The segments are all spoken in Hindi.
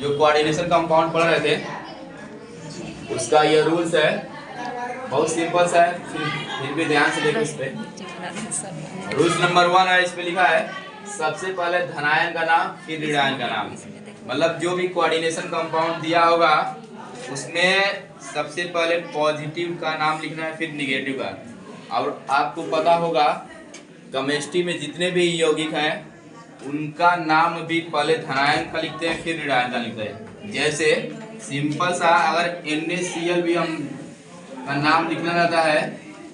जो कोऑर्डिनेशन कंपाउंड पढ़ रहे थे उसका ये रूल्स है, बहुत सिंपल सा है, फिर भी ध्यान से देखो इस पे। रूल्स नंबर 1 है, इस पे लिखा है सबसे पहले धनायन का नाम फिर ऋणायन का नाम। मतलब जो भी कोऑर्डिनेशन कंपाउंड दिया होगा उसमें सबसे पहले पॉजिटिव का नाम लिखना है फिर निगेटिव का। और आपको पता होगा केमिस्ट्री में जितने भी यौगिक हैं उनका नाम भी पहले धनायन का लिखते हैं फिर ऋणायन का लिखते हैं। जैसे सिंपल सा अगर NaCl भी हम का नाम लिखना रहता है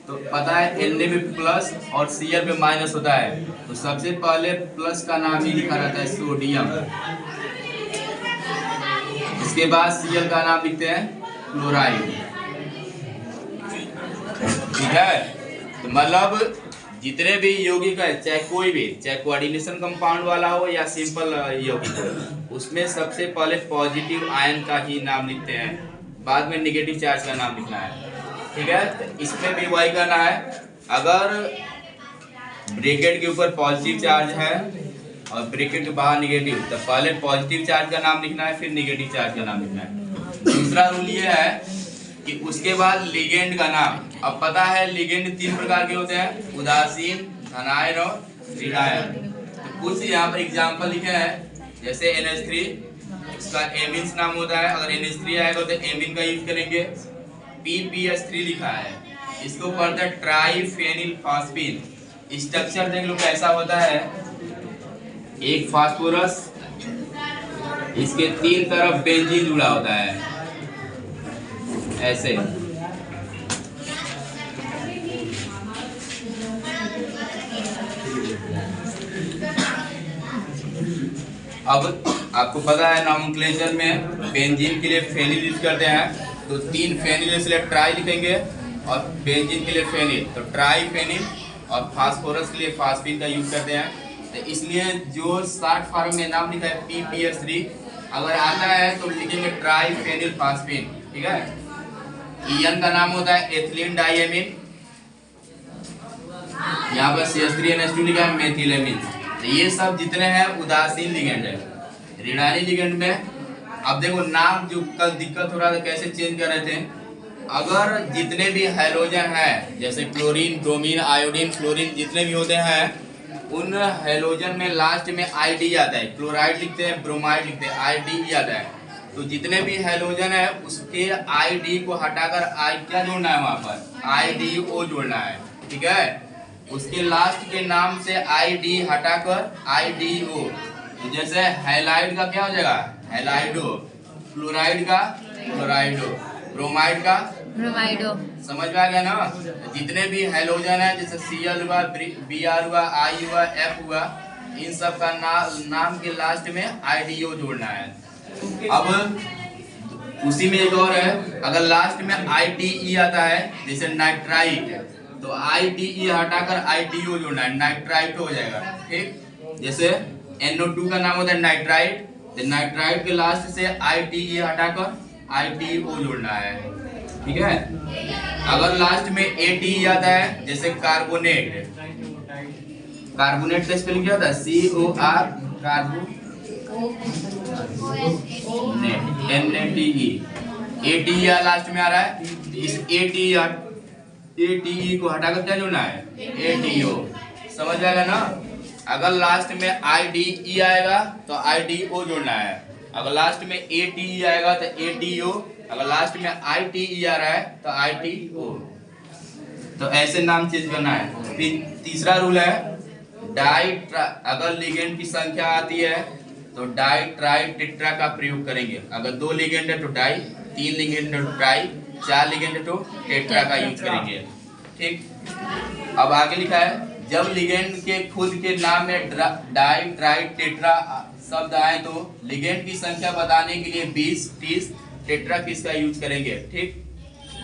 तो पता है Na में प्लस और Cl में माइनस होता है, तो सबसे पहले प्लस का नाम ही लिखा रहता है सोडियम। इसके बाद Cl का नाम लिखते हैं क्लोराइड। ठीक है, तो मतलब जितने भी यौगिक है चाहे कोई भी, चाहे कोऑर्डिनेशन कंपाउंड वाला हो या सिंपल यौगिक हो, उसमें सबसे पहले पॉजिटिव आयन का ही नाम लिखते हैं, बाद में नेगेटिव चार्ज का नाम लिखना है। ठीक है, तो इसमें भी वही करना है। अगर ब्रैकेट के ऊपर पॉजिटिव चार्ज है और ब्रैकेट के बाहर नेगेटिव, तो पहले पॉजिटिव चार्ज का नाम लिखना है फिर नेगेटिव चार्ज का नाम लिखना है। दूसरा रूल ये है कि उसके बाद लिगेंड का नाम। अब पता है लिगेंड 3 प्रकार के होते हैं, उदासीन, धनायन और ऋणायन। तो कुछ यहाँ पर एग्जाम्पल लिखे हैं, जैसे NH3 इसका एमिन्स नाम होता है, अगर NH3 आएगा तो एमिन का यूज करेंगे। PPH3 लिखा है, इसको पढ़ते हैं ट्राइफेनिल फास्फीन। स्ट्रक्चर देख लो कैसा होता है, एक फास्फोरस, इसके 3 तरफ बेंजीन जुड़ा होता है ऐसे। अब आपको पता है नॉमेनक्लेचर में बेंजीन के लिए फेनिल यूज करते हैं, तो 3 फेनिल इसलिए ट्राई लिखेंगे, और बेंजीन के लिए फेनिल तो ट्राई फेनिल, और फास्फोरस के लिए फास्फीन का यूज करते हैं। तो इसलिए जो शॉर्ट फॉर्म में नाम लिखा है PPH3, अगर आता है तो लिखेंगे ट्राई फेनिल फास्फीन। ठीक है, EN का नाम होता है एथिलीन डाइएमिन, यहाँ पर CH3NH2 लिखा है मेथिलेमिन। तो ये सब जितने हैं उदासीन लिगेंड है। ऋणायन लिगेंड में अब देखो नाम जो कल दिक्कत हो रहा था कैसे चेंज कर रहे थे, अगर जितने भी हैलोजन है जैसे क्लोरीन, ब्रोमीन, आयोडीन, फ्लोरीन जितने भी होते हैं उन हैलोजन में लास्ट में ID आता है, क्लोराइड लिखते हैं, ब्रोमाइड लिखते हैं, ID आता है। तो जितने भी हैलोजन है उसके ID को हटाकर क्या जोड़ना है, वहां पर IDO जोड़ना है। ठीक है, उसके लास्ट के नाम से ID हटाकर IDO। तो जैसे हैलाइड का क्या हो जाएगा, हैलाइडो, फ्लोराइड का फ्लोराइडो, ब्रोमाइड का ब्रोमाइडो। समझ में आ गया ना। जितने भी हैलोजन है जैसे Cl हुआ, Br हुआ, I हुआ, F हुआ, इन सब का नाम के लास्ट में IDO जोड़ना है। अब उसी में एक और है, अगर लास्ट में ITE आता है जैसे नाइट्राइट, तो ITE हटाकर ITO जोड़ना है, नाइट्राइट हो जाएगा। ठीक, जैसे NO2 का नाम होता है नाइट्राइट, तो नाइट्राइट के लास्ट से ITE हटाकर ITO जोड़ना है। ठीक है, अगर लास्ट में ATE आता है जैसे कार्बोनेट, कार्बोनेट का स्पेलिंग क्या होता है, COR, carbonate, NATE, ATE last में आ रहा है, इस ATE को हटाकर क्या जोड़ना है, ATO। समझ आएगा ना। अगर लास्ट में IDE आएगा तो IDO जोड़ना है, अगर लास्ट में ATE आएगा तो ATO, अगर लास्ट में ITE आ रहा है तो ITO। तो ऐसे नाम चेंज करना है। फिर तीसरा रूल है अगर लिगेंड की संख्या आती है तो डाई, ट्राई, टेट्रा का प्रयोग करेंगे। अगर 2 लिगेंड है तो डाई, 3 लिगेंड है तो ट्राई, 4 लिगेंड है तो टेट्रा का यूज करेंगे। ठीक, अब आगे लिखा है जब लिगेंड के खुद के नाम में डाई, ट्राई, टेट्रा शब्द आए तो लिगेंड की संख्या बताने के लिए 20, 30, टेट्रा किस का यूज करेंगे। ठीक,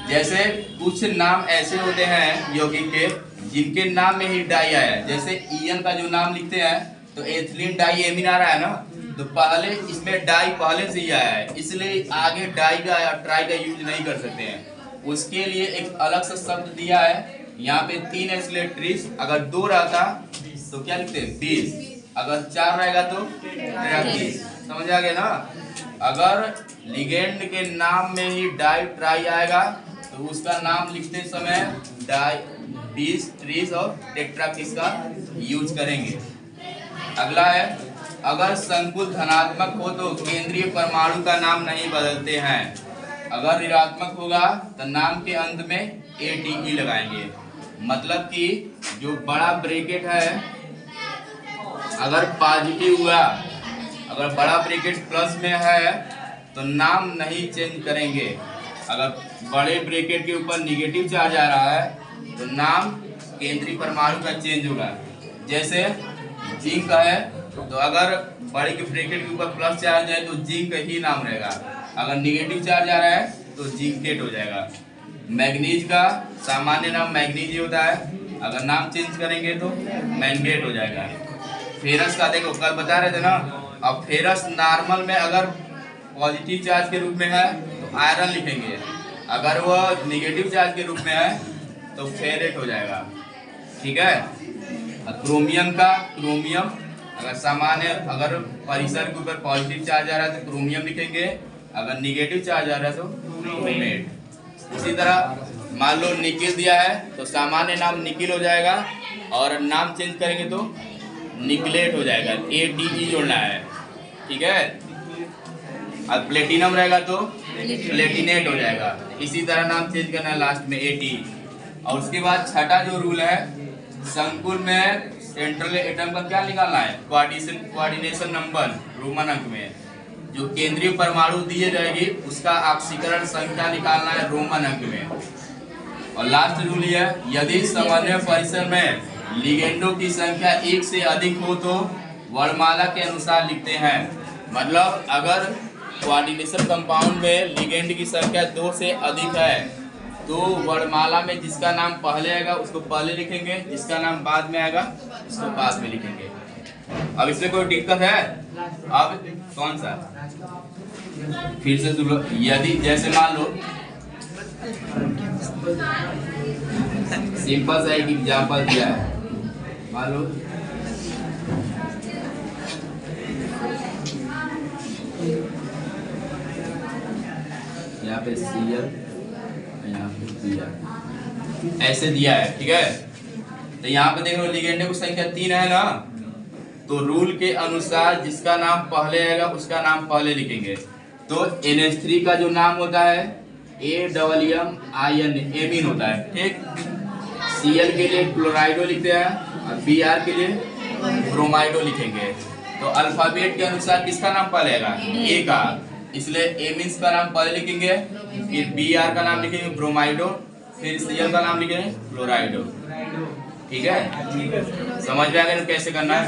जैसे कुछ नाम ऐसे होते हैं यौगिक के जिनके नाम में ही डाई आया है, जैसे EN का जो नाम लिखते हैं तो एथिलीन डाइएमिन आ रहा है ना, तो पहले इसमें डाई पहले से ही आया है, इसलिए आगे डाई का या ट्राई का यूज नहीं कर सकते हैं। उसके लिए एक अलग सा शब्द दिया है, यहाँ पे 3 है इसलिए 30, अगर 2 रहता तो क्या लिखते हैं 20, अगर 4 रहेगा तो 30। समझ आ गया ना। अगर लिगेंड के नाम में ही डाई ट्राई आएगा तो उसका नाम लिखते समय डाई बीस ट्रीज और टेट्रा किसका यूज करेंगे। अगला है, अगर संकुल धनात्मक हो तो केंद्रीय परमाणु का नाम नहीं बदलते हैं। अगर ऋणात्मक होगा तो नाम के अंत में ATE लगाएंगे। मतलब कि जो बड़ा ब्रैकेट है अगर पॉजिटिव हुआ, अगर बड़ा ब्रैकेट प्लस में है तो नाम नहीं चेंज करेंगे। अगर बड़े ब्रैकेट के ऊपर निगेटिव चार्ज आ रहा है तो नाम केंद्रीय परमाणु का चेंज होगा। जैसे जिंक है तो अगर बड़े के ब्रैकेट के ऊपर प्लस चार्ज है तो जिंक ही नाम रहेगा। अगर निगेटिव चार्ज आ रहा है तो जिंकेट हो जाएगा। मैग्नीज का सामान्य नाम मैग्नीज ही होता है, अगर नाम चेंज करेंगे तो मैंगेट हो जाएगा। फेरस का देखो कल बता रहे थे ना, अब फेरस नॉर्मल में अगर पॉजिटिव चार्ज के रूप में है तो आयरन लिखेंगे, अगर वह निगेटिव चार्ज के रूप में है तो फेरेट हो जाएगा। ठीक है। क्रोमियम का क्रोमियम अगर सामान्य अगर परिसर के ऊपर पॉजिटिव चार्ज आ रहा है तो क्रोमियम लिखेंगे, अगर निगेटिव चार्ज आ रहा है तो क्रोमेट। इसी तरह मान लो निकिल दिया है तो सामान्य नाम निकिल हो जाएगा और नाम चेंज करेंगे तो निकलेट हो जाएगा, ATE जोड़ना है। ठीक है। अब प्लेटिनम रहेगा तो प्लेटिनेट हो जाएगा। इसी तरह नाम चेंज करना है लास्ट में ATE। और उसके बाद छठा जो रूल है, संकुल में सेंट्रल एटम का क्या निकालना है, कोऑर्डिनेशन नंबर रोमन अंक में। जो केंद्रीय परमाणु दिए जाएगी उसका ऑक्सीकरण संख्या निकालना है रोमन अंक में। और लास्ट रूल है, यदि समन्वय परिसर में लिगेंडों की संख्या 1 से अधिक हो तो वर्णमाला के अनुसार लिखते हैं। मतलब अगर कोऑर्डिनेशन कंपाउंड में लिगेंड की संख्या 2 से अधिक है तो वर्णमाला में जिसका नाम पहले आएगा उसको पहले लिखेंगे, जिसका नाम बाद में आएगा उसको बाद में लिखेंगे। अब इसमें कोई दिक्कत है? अब कौन सा फिर से सुनो। यदि जैसे मान लो सिंपल सा एक एग्जांपल दिया है, मान लो यहाँ पे Cl यहाँ पे Cl ऐसे दिया है। ठीक है। तो यहाँ पे देख लो लिगेंडों की संख्या 3 है ना, तो रूल के अनुसार जिसका नाम पहले आएगा उसका नाम पहले लिखेंगे। तो NH3 का जो नाम होता है AMMIN एमीन होता है। ठीक। Cl के लिए क्लोराइडो लिखते हैं और Br के लिए ब्रोमाइडो लिखेंगे। तो अल्फाबेट के अनुसार किसका नाम पहले आएगा, A का, इसलिए एमीन्स का नाम पहले लिखेंगे, फिर Br का नाम लिखेंगे ब्रोमाइडो, फिर Cl का नाम लिखेंगे क्लोराइडो। ठीक है। समझ में आ गया कैसे करना है।